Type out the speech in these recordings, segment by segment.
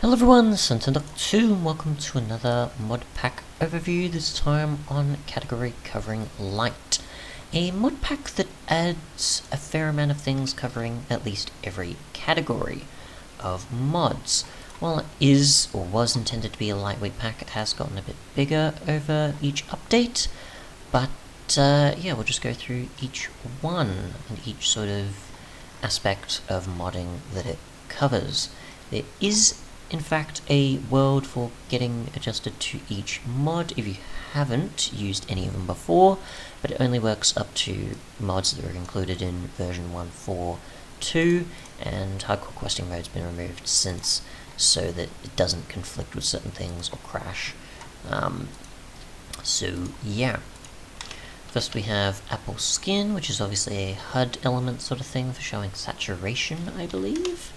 Hello everyone, this is Nintendo2 and welcome to another Modpack overview, this time on Category covering Lite. A modpack that adds a fair amount of things covering at least every category of mods. While it is or was intended to be a lightweight pack, it has gotten a bit bigger over each update, but yeah, we'll just go through each one and each sort of aspect of modding that it covers. There is in fact a world for getting adjusted to each mod if you haven't used any of them before, but it only works up to mods that are included in version 1.4.2, and hardcore questing mode's been removed since, so that it doesn't conflict with certain things or crash. So yeah. First we have Apple Skin, which is obviously a HUD element sort of thing for showing saturation, I believe,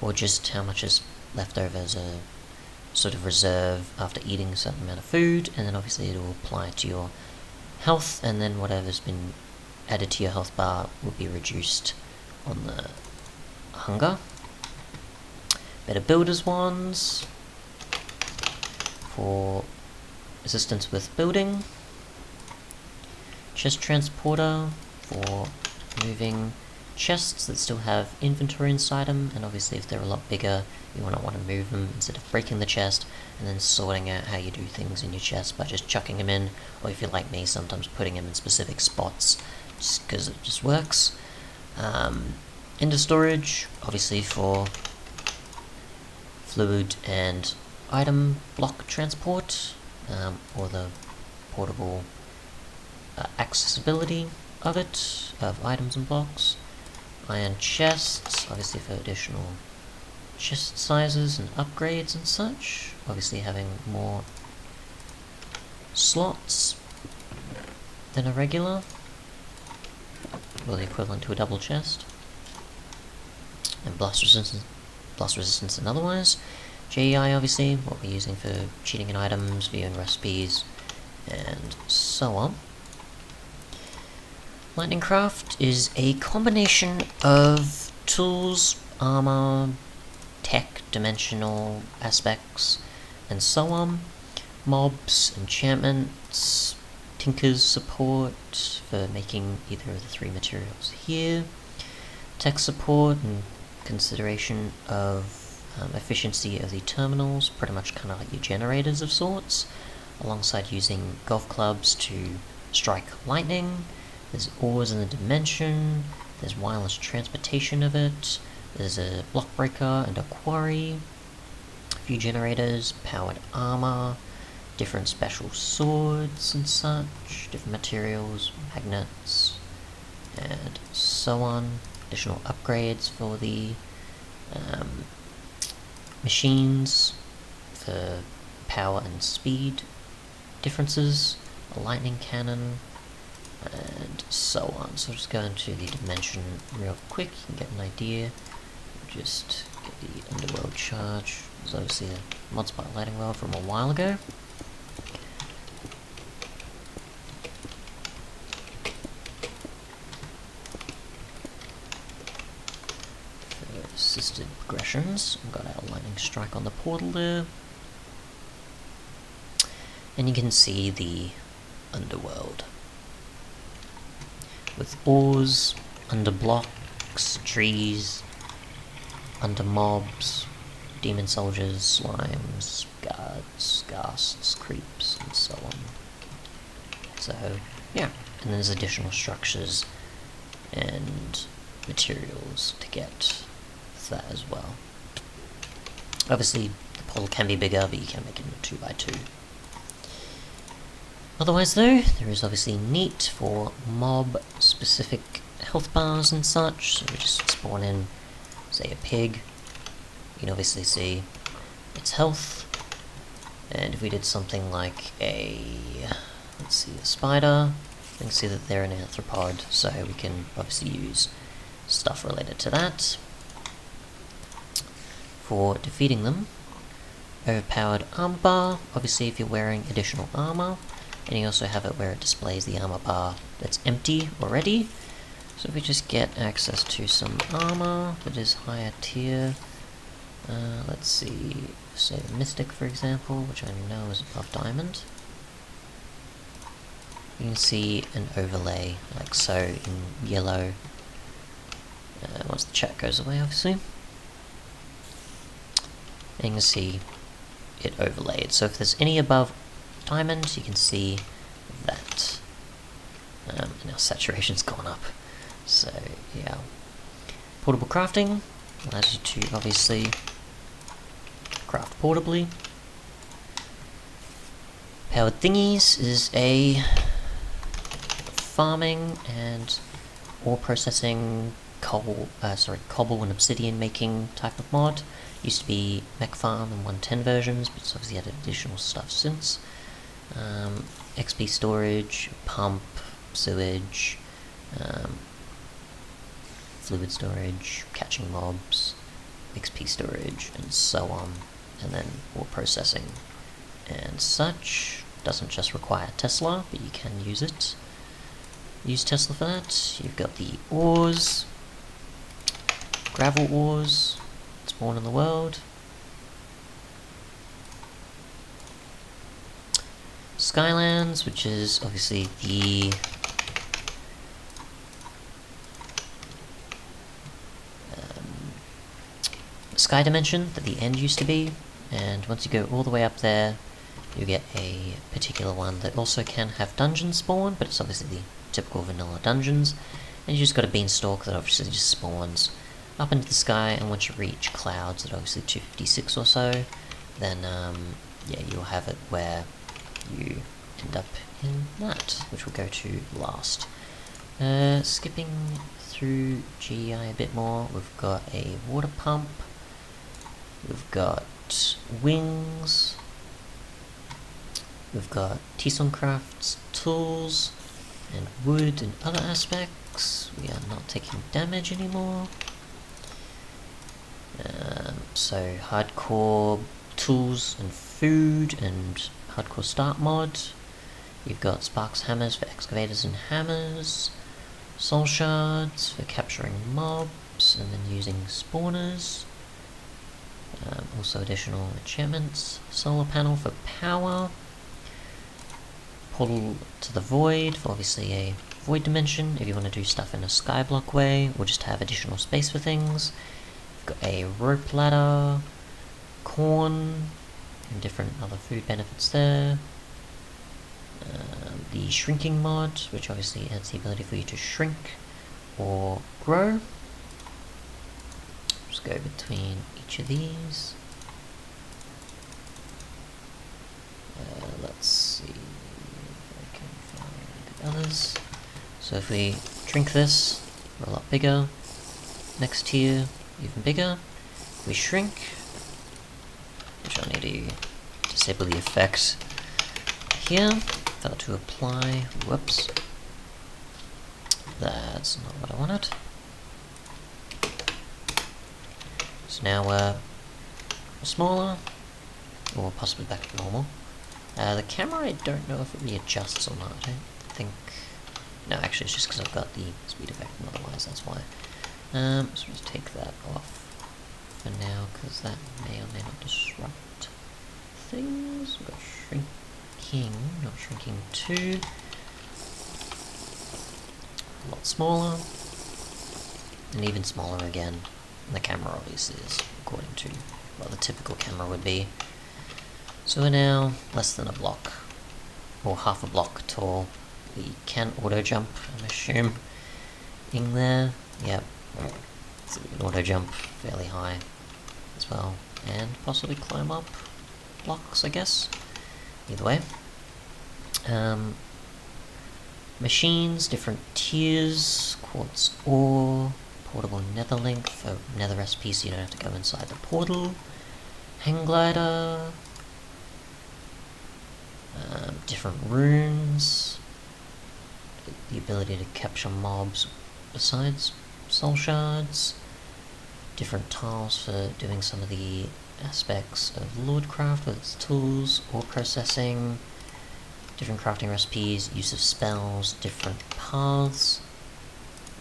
or just how much is left over as a sort of reserve after eating a certain amount of food, and then obviously it will apply to your health, and then whatever's been added to your health bar will be reduced on the hunger. Better Builders wands for assistance with building. Chest transporter for moving chests that still have inventory inside them, and obviously if they're a lot bigger you want to move them instead of breaking the chest and then sorting out how you do things in your chest by just chucking them in, or if you're like me, sometimes putting them in specific spots just because it just works. Into storage, obviously for fluid and item block transport, or the portable accessibility of it, of items and blocks. Iron chests, obviously for additional chest sizes and upgrades and such, obviously having more slots than a regular, or the equivalent to a double chest. And blast resistance and otherwise. JEI, obviously, what we're using for cheating in items, viewing recipes, and so on. Lightning Craft is a combination of tools, armor, tech, dimensional aspects, and so on. Mobs, enchantments, Tinker's support for making either of the three materials here. Tech support and consideration of efficiency of the terminals, pretty much kind of like your generators of sorts, alongside using golf clubs to strike lightning. There's ores in the dimension, there's wireless transportation of it, there's a block breaker and a quarry, a few generators, powered armor, different special swords and such, different materials, magnets, and so on. Additional upgrades for the machines for power and speed differences, a lightning cannon, and so on. So I'll just go into the dimension real quick, you can get an idea. Just get the underworld charge. There's obviously a Modpack lighting world from a while ago. For assisted progressions, we've got our lightning strike on the portal there. And you can see the underworld with ores, under blocks, trees, under mobs, demon soldiers, slimes, guards, ghasts, creeps, and so on. So, yeah, and there's additional structures and materials to get for that as well. Obviously, the portal can be bigger, but you can make it into 2x2. Otherwise though, there is obviously neat for mob-specific health bars and such, so we just spawn in, say, a pig. You can obviously see its health, and if we did something like a, let's see, a spider, we can see that they're an arthropod, so we can obviously use stuff related to that. For defeating them, overpowered armor bar, obviously if you're wearing additional armor, and you also have it where it displays the armor bar that's empty already. So if we just get access to some armor that is higher tier, Let's see, say Mystic for example, which I know is above Diamond. You can see an overlay, like so, in yellow, once the chat goes away obviously. And you can see it overlaid, so if there's any above Diamond, you can see that. And our saturation's gone up, so yeah. Portable crafting allows you to obviously craft portably. Powered thingies is a farming and ore processing, cobble and obsidian making type of mod. Used to be mech farm in 1.10 versions, but it's obviously added additional stuff since. XP storage, pump, sewage, fluid storage, catching mobs, XP storage, and so on, and then ore processing and such. Doesn't just require Tesla, but you can use it. Use Tesla for that. You've got the ores, gravel ores, spawn in the world. Skylands, which is obviously the sky dimension that the end used to be, and once you go all the way up there, you get a particular one that also can have dungeons spawn, but it's obviously the typical vanilla dungeons, and you just got a beanstalk that obviously just spawns up into the sky, and once you reach clouds at obviously 256 or so, then yeah, you'll have it where you end up in that, which we'll go to last. Skipping through GI a bit more, we've got a water pump, we've got wings, we've got T-Soncraft's tools, and wood and other aspects. We are not taking damage anymore. So hardcore tools and food and hardcore start mod. You've got Sparks hammers for excavators and hammers, soul shards for capturing mobs and then using spawners. Also additional enchantments, solar panel for power, portal to the void for obviously a void dimension if you want to do stuff in a skyblock way or just have additional space for things. You've got a rope ladder, corn, and different other food benefits there. The shrinking mod, which obviously adds the ability for you to shrink or grow. Just go between each of these. Let's see if I can find the others. So if we drink this, we're a lot bigger. Next tier, even bigger. If we shrink, which I need to disable the effect here. Failed to apply. Whoops. That's not what I wanted. So now we're smaller, or possibly back to normal. The camera, I don't know if it readjusts or not. I don't think. No, actually, it's just because I've got the speed effect, and otherwise that's why. So let's take that off for now, because that may or may not disrupt things. We've got shrinking, not shrinking 2. A lot smaller, and even smaller again. And the camera obviously is according to what the typical camera would be. So we're now less than a block, or half a block tall. We can auto jump, I'm assuming, in there. Yep. So we can auto jump fairly high as well, and possibly climb up blocks, I guess. Either way. Machines, different tiers, quartz ore, portable nether link for nether recipes so you don't have to go inside the portal, hang glider, different runes, the ability to capture mobs besides soul shards, different tiles for doing some of the aspects of Lordcraft with its tools, ore processing, different crafting recipes, use of spells, different paths.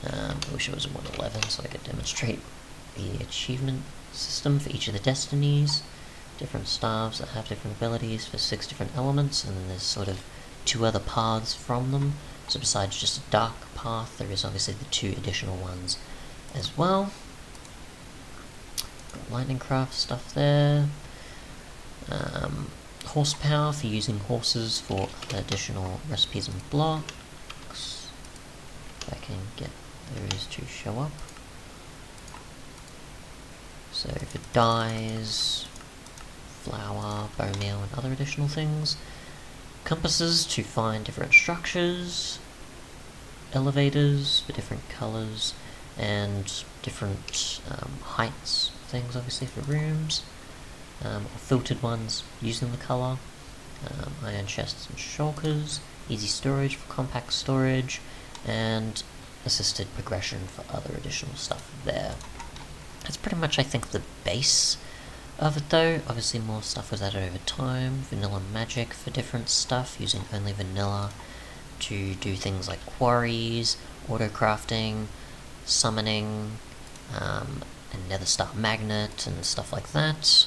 I wish it was 111 so I could demonstrate the achievement system for each of the destinies. Different staves that have different abilities for 6 different elements, and then there's sort of 2 other paths from them. So besides just a dark path, there is obviously the 2 additional ones as well. Got lightning craft stuff there. Horsepower for using horses for additional recipes and blocks. If I can get those to show up. So if it dies, flour, bone meal, and other additional things. Compasses to find different structures. Elevators for different colours and different heights things, obviously, for rooms. Or filtered ones using the colour. Iron chests and shulkers. Easy storage for compact storage. And assisted progression for other additional stuff there. That's pretty much, I think, the base of it, though. Obviously more stuff was added over time. Vanilla magic for different stuff, using only vanilla to do things like quarries, auto-crafting, summoning, and nether star magnet and stuff like that.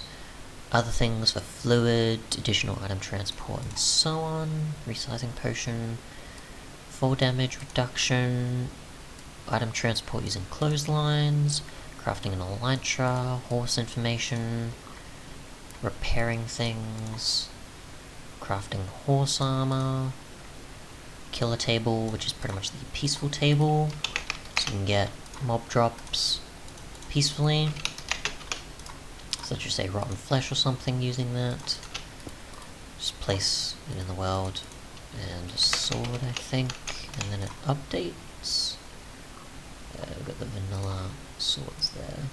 Other things for fluid, additional item transport and so on. Resizing potion, fall damage reduction, item transport using clotheslines, crafting an elytra, horse information, repairing things, crafting horse armor, killer table, which is pretty much the peaceful table, so you can get mob drops peacefully, such as say rotten flesh or something using that. Just place it in the world, and a sword, I think, and then it updates. We've got the vanilla swords there,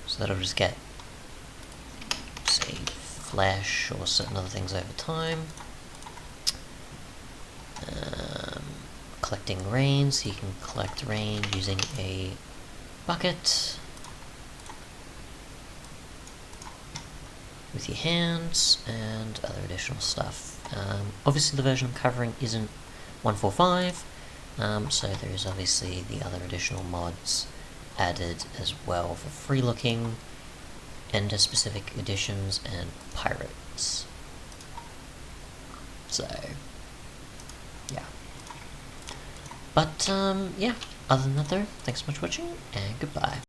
so that'll just get, say, flesh or certain other things over time. Collecting rain, so you can collect rain using a bucket with your hands and other additional stuff. Obviously the version I'm covering isn't 1.45, so there is obviously the other additional mods added as well for free looking, Ender specific editions, and pirates. So yeah. But yeah, other than that though, thanks so much for watching, and goodbye.